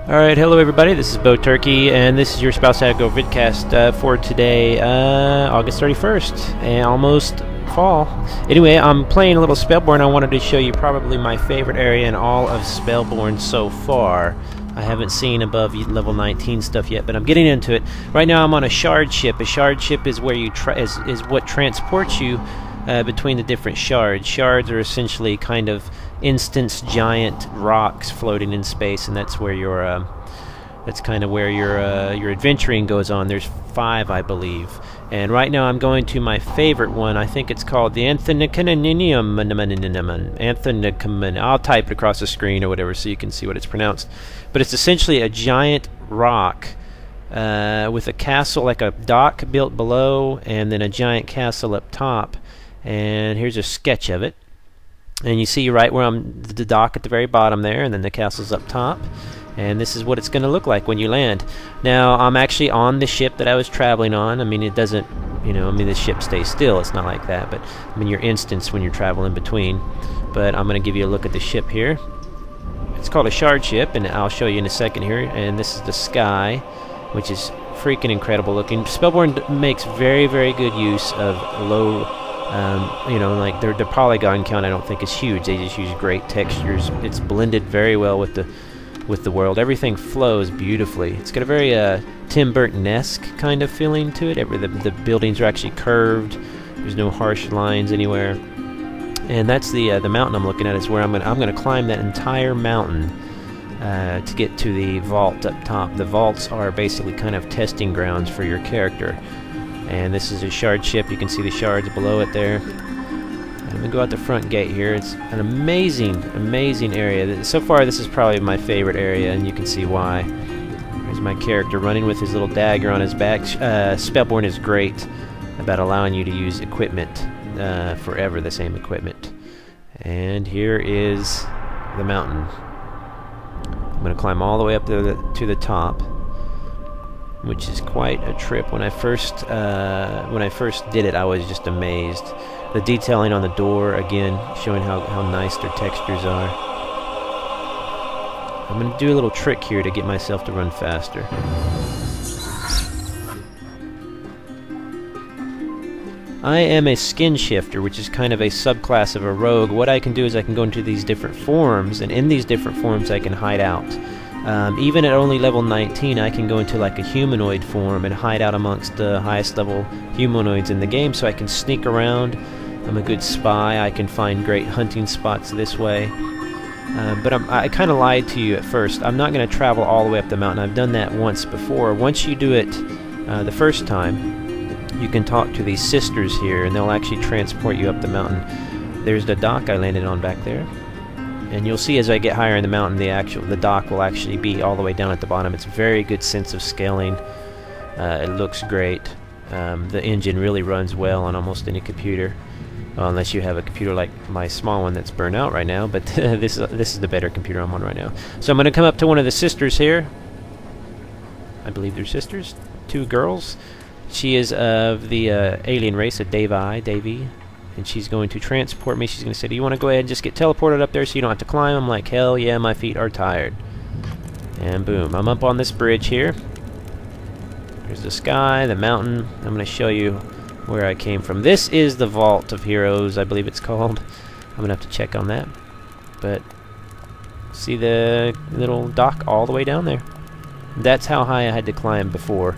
Alright, hello everybody, this is Bo Turkey, and this is your Spouse Aggro vidcast for today, August 31st, and almost fall. Anyway, I'm playing a little Spellborn. I wanted to show you probably my favorite area in all of Spellborn so far. I haven't seen above level 19 stuff yet, but I'm getting into it. Right now I'm on a shard ship. A shard ship is where you is what transports you between the different shards. Shards are essentially kind of instance giant rocks floating in space, and that's where your that's kind of where your adventuring goes on. There's 5, I believe, and right now I'm going to my favorite one. I think it's called the Anthonium. I'll type it across the screen or whatever so you can see what it's pronounced. But it's essentially a giant rock with a castle, like a dock built below, and then a giant castle up top. And here's a sketch of it. And you see right where I'm, the dock at the very bottom there, and then the castle's up top. And this is what it's going to look like when you land. Now, I'm actually on the ship that I was traveling on. I mean, it doesn't, you know, I mean, the ship stays still. It's not like that. But, I mean, your instance when you're traveling between. But I'm going to give you a look at the ship here. It's called a shard ship, and I'll show you in a second here. And this is the sky, which is freaking incredible looking. Spellborn makes very, very good use of low... you know, like the polygon count I don't think is huge. They just use great textures. It's blended very well with the world. Everything flows beautifully. It's got a very Tim Burton-esque kind of feeling to it. The buildings are actually curved. There's no harsh lines anywhere. And that's the mountain I'm looking at. Is where I'm gonna climb that entire mountain to get to the vault up top. The vaults are basically kind of testing grounds for your character. And this is a shard ship. You can see the shards below it there. And I'm going to go out the front gate here. It's an amazing, amazing area. So far, this is probably my favorite area, and you can see why. There's my character running with his little dagger on his back. Spellborn is great about allowing you to use equipment forever, the same equipment. And here is the mountain. I'm going to climb all the way up to the top, which is quite a trip. When I first did it, I was just amazed. The detailing on the door, again, showing how nice their textures are. I'm going to do a little trick here to get myself to run faster. I am a skin shifter, which is kind of a subclass of a rogue. What I can do is I can go into these different forms, and in these different forms I can hide out. Even at only level 19, I can go into like a humanoid form and hide out amongst the highest level humanoids in the game, so I can sneak around. I'm a good spy. I can find great hunting spots this way. But I kind of lied to you at first. I'm not going to travel all the way up the mountain. I've done that once before. Once you do it the first time, you can talk to these sisters here, and they'll actually transport you up the mountain. There's the dock I landed on back there. And you'll see as I get higher in the mountain, the dock will actually be all the way down at the bottom. It's a very good sense of scaling. It looks great. The engine really runs well on almost any computer, unless you have a computer like my small one that's burned out right now. But this is the better computer I'm on right now. So I'm going to come up to one of the sisters here. I believe they're sisters, 2 girls. She is of the alien race of Davy. And she's going to transport me. She's going to say, do you want to go ahead and just get teleported up there so you don't have to climb? I'm like, hell yeah, my feet are tired. And boom, I'm up on this bridge here. There's the sky, the mountain. I'm going to show you where I came from. This is the Vault of Heroes, I believe it's called. I'm going to have to check on that. But see the little dock all the way down there? That's how high I had to climb before.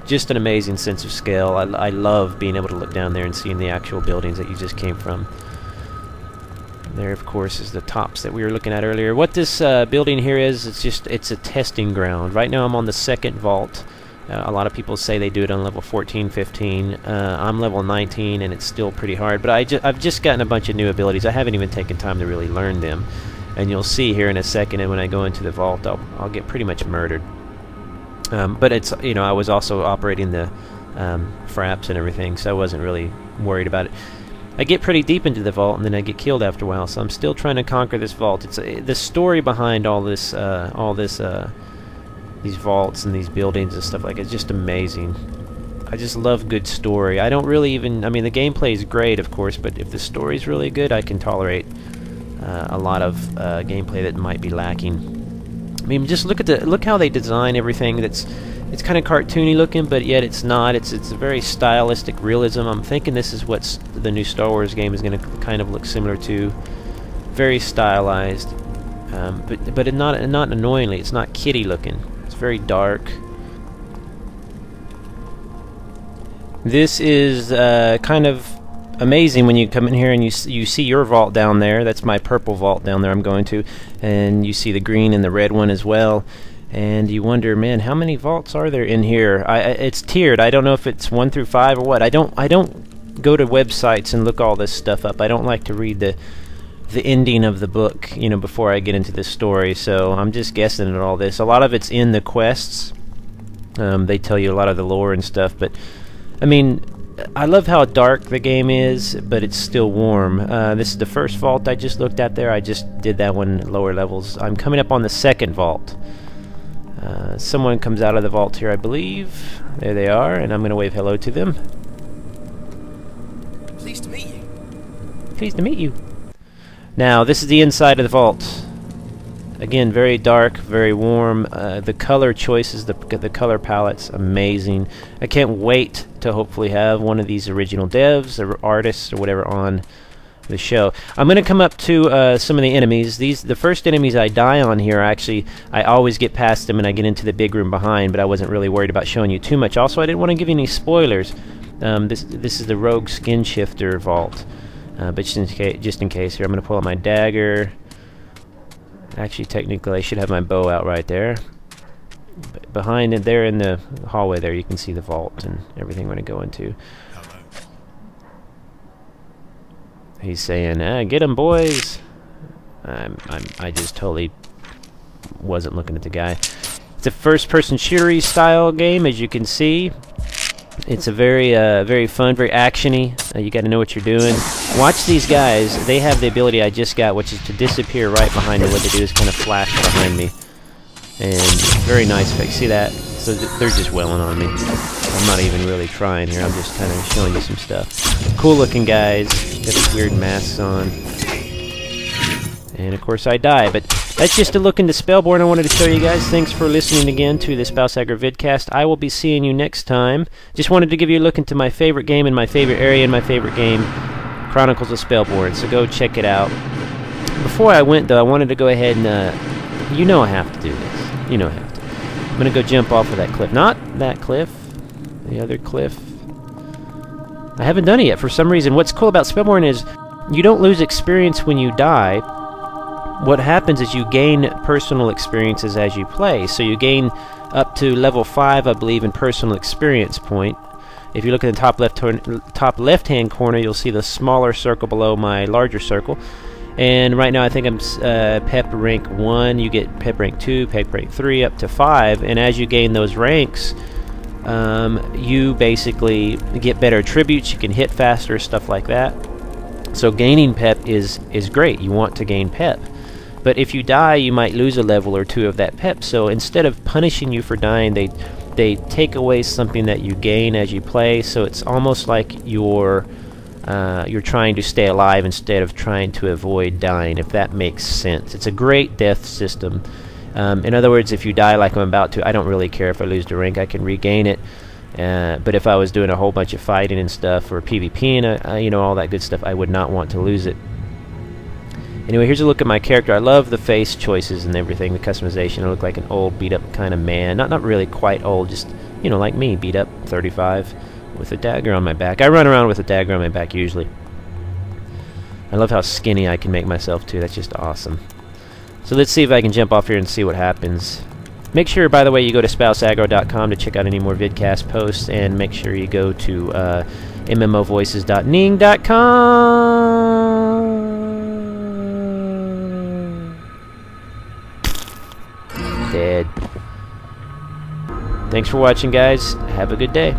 Just an amazing sense of scale. I love being able to look down there and seeing the actual buildings that you just came from. There, of course, is the tops that we were looking at earlier. What this building here is, it's a testing ground. Right now I'm on the 2nd vault. A lot of people say they do it on level 14, 15. I'm level 19, and it's still pretty hard. But I've just gotten a bunch of new abilities. I haven't even taken time to really learn them. And you'll see here in a second, and when I go into the vault, I'll get pretty much murdered. But it's, you know, I was also operating the fraps and everything, so I wasn't really worried about it. I get pretty deep into the vault, and then I get killed after a while, so I'm still trying to conquer this vault. It's the story behind all this these vaults and these buildings and stuff like it. It's just amazing. I just love good story. I don't really even, I mean, the gameplay is great, of course, but if the story's really good, I can tolerate a lot of gameplay that might be lacking. mean, just look how they design everything. It's kind of cartoony looking, but yet it's not. It's a very stylistic realism. I'm thinking this is what the new Star Wars game is going to kind of look similar to. Very stylized, but not annoyingly. It's not kiddie looking. It's very dark. This is kind of amazing when you come in here and you see your vault down there. That's my purple vault down there I'm going to, and you see the green and the red one as well. And you wonder, man, how many vaults are there in here? It's tiered. I don't know if it's 1 through 5 or what. I don't go to websites and look all this stuff up. I don't like to read the ending of the book, you know, before I get into this story. So I'm just guessing at all this. A lot of it's in the quests. They tell you a lot of the lore and stuff, but I mean, I love how dark the game is, but it's still warm. This is the first vault I just looked at there. I just did that one lower levels. I'm coming up on the second vault. Someone comes out of the vault here, I believe. There they are, and I'm going to wave hello to them. Pleased to meet you. Pleased to meet you. Now, this is the inside of the vault. Again, very dark, very warm. The color choices, the color palette's amazing. I can't wait to hopefully have one of these original devs or artists or whatever on the show. I'm going to come up to some of the enemies. The first enemies I die on here, actually, I always get past them and I get into the big room behind, but I wasn't really worried about showing you too much. Also, I didn't want to give you any spoilers. This is the Rogue Skin Shifter vault. But just in case here, I'm going to pull out my dagger. Actually, technically, I should have my bow out right there. But behind it, there in the hallway there, you can see the vault and everything we're going to go into. He's saying, get him, boys. I just totally wasn't looking at the guy. It's a first-person shooter-y style game, as you can see. It's a very fun, very actiony. You got to know what you're doing. Watch these guys. They have the ability I just got, which is to disappear right behind me. What they do is kind of flash behind me, and very nice effect. See that? So they're just wailing on me. I'm not even really trying here. I'm just kind of showing you some stuff. Cool-looking guys. Got these weird masks on, and of course I die. But that's just a look into Spellborn I wanted to show you guys. Thanks for listening again to the Spouse Aggro vidcast. I will be seeing you next time. Just wanted to give you a look into my favorite game and my favorite area in my favorite game, Chronicles of Spellborn. So go check it out. Before I went, though, I wanted to go ahead and, you know I have to do this. You know I have to. I'm going to go jump off of that cliff. Not that cliff. The other cliff. I haven't done it yet for some reason. What's cool about Spellborn is you don't lose experience when you die. What happens is you gain personal experiences as you play. So you gain up to level 5, I believe, in personal experience point. If you look at the top left-hand corner, you'll see the smaller circle below my larger circle. And right now I think I'm Pep rank 1. You get Pep rank 2, Pep rank 3, up to 5. And as you gain those ranks, you basically get better attributes. You can hit faster, stuff like that. So gaining Pep is great. You want to gain Pep. But if you die, you might lose a level or 2 of that Pep. So instead of punishing you for dying, they take away something that you gain as you play. So it's almost like you're trying to stay alive instead of trying to avoid dying, if that makes sense. It's a great death system. In other words, if you die like I'm about to, I don't really care if I lose the rank. I can regain it. But if I was doing a whole bunch of fighting and stuff, or PvP and you know, all that good stuff, I would not want to lose it. Anyway, here's a look at my character. I love the face choices and everything, the customization. I look like an old, beat-up kind of man. Not really quite old, just, you know, like me, beat up, 35, with a dagger on my back. I run around with a dagger on my back usually. I love how skinny I can make myself, too. That's just awesome. So let's see if I can jump off here and see what happens. Make sure, by the way, you go to spouseaggro.com to check out any more vidcast posts, and make sure you go to mmovoices.ning.com. Dead. Thanks for watching, guys. Have a good day.